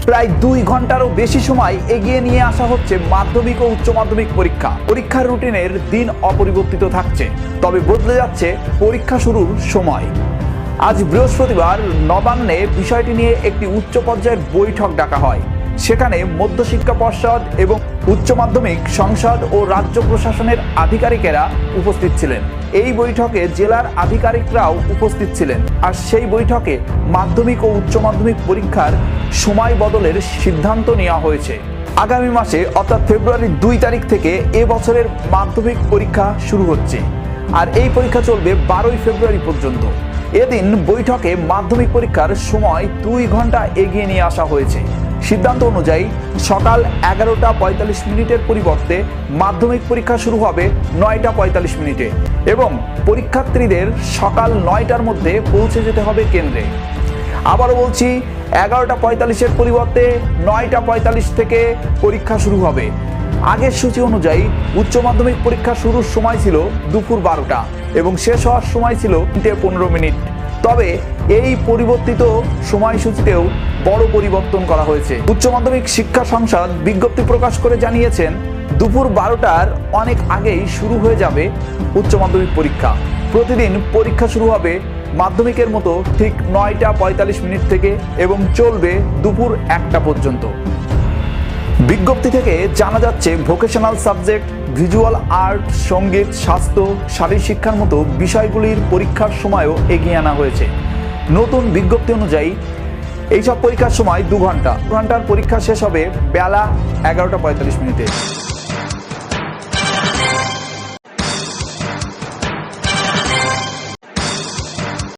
প্রায় 2 ঘন্টারও বেশি সময় এগিয়ে নিয়ে আসা হচ্ছে মাধ্যমিক ও উচ্চ মাধ্যমিক পরীক্ষা। পরীক্ষার রুটিনের দিন অপরিবর্তিত থাকছে, তবে বদলে যাচ্ছে পরীক্ষা শুরুর সময়। আজ বৃহস্পতিবার নবান্নে বিষয়টি নিয়ে একটি উচ্চ পর্যায়ের বৈঠক ডাকা হয়। সেখানে মধ্যশিক্ষা পর্ষদ এবং উচ্চ মাধ্যমিক সংসদ ও রাজ্য প্রশাসনের আধিকারিকেরা উপস্থিত ছিলেন। এই বৈঠকে জেলার আধিকারিকরাও উপস্থিত ছিলেন। আর সেই বৈঠকে মাধ্যমিক ও উচ্চ মাধ্যমিক পরীক্ষার সময় বদলের সিদ্ধান্ত নেওয়া হয়েছে। আগামী মাসে অর্থাৎ ফেব্রুয়ারির 2 তারিখ থেকে এবছরের মাধ্যমিক পরীক্ষা শুরু হচ্ছে, আর এই পরীক্ষা চলবে 12ই ফেব্রুয়ারি পর্যন্ত। এদিন বৈঠকে মাধ্যমিক পরীক্ষার সময় 2 ঘন্টা এগিয়ে নিয়ে আসা হয়েছে। সিদ্ধান্ত অনুযায়ী সকাল 11টা 45 মিনিটের পরিবর্তে মাধ্যমিক পরীক্ষা শুরু হবে 9টা 45 মিনিটে এবং পরীক্ষার্থীদের সকাল 9টার মধ্যে পৌঁছে যেতে হবে কেন্দ্রে। আবারও বলছি, 11টা 45-এর পরিবর্তে 9টা 45 থেকে পরীক্ষা শুরু হবে। আগের সূচি অনুযায়ী উচ্চ মাধ্যমিক পরীক্ষা শুরুর সময় ছিল দুপুর 12টা এবং শেষ হওয়ার সময় ছিল 3:15 মিনিট। তবে এই পরিবর্তিত সময়সূচিতেও বড় পরিবর্তন করা হয়েছে। উচ্চ মাধ্যমিক শিক্ষা সংসদ বিজ্ঞপ্তি প্রকাশ করে জানিয়েছেন, দুপুর 12টার অনেক আগেই শুরু হয়ে যাবে উচ্চ মাধ্যমিক পরীক্ষা। প্রতিদিন পরীক্ষা শুরু হবে মাধ্যমিকের মতো ঠিক 9টা 45 মিনিট থেকে এবং চলবে দুপুর 1টা পর্যন্ত। বিজ্ঞপ্তি থেকে জানা যাচ্ছে, ভোকেশনাল সাবজেক্ট, ভিজুয়াল আর্ট, সঙ্গীত, স্বাস্থ্য, শারীরিক শিক্ষার মতো বিষয়গুলির পরীক্ষার সময়ও এগিয়ে আনা হয়েছে। নতুন বিজ্ঞপ্তি অনুযায়ী এইসব পরীক্ষার সময় 2 ঘন্টার পরীক্ষা শেষ হবে বেলা 11টা 45 মিনিটে।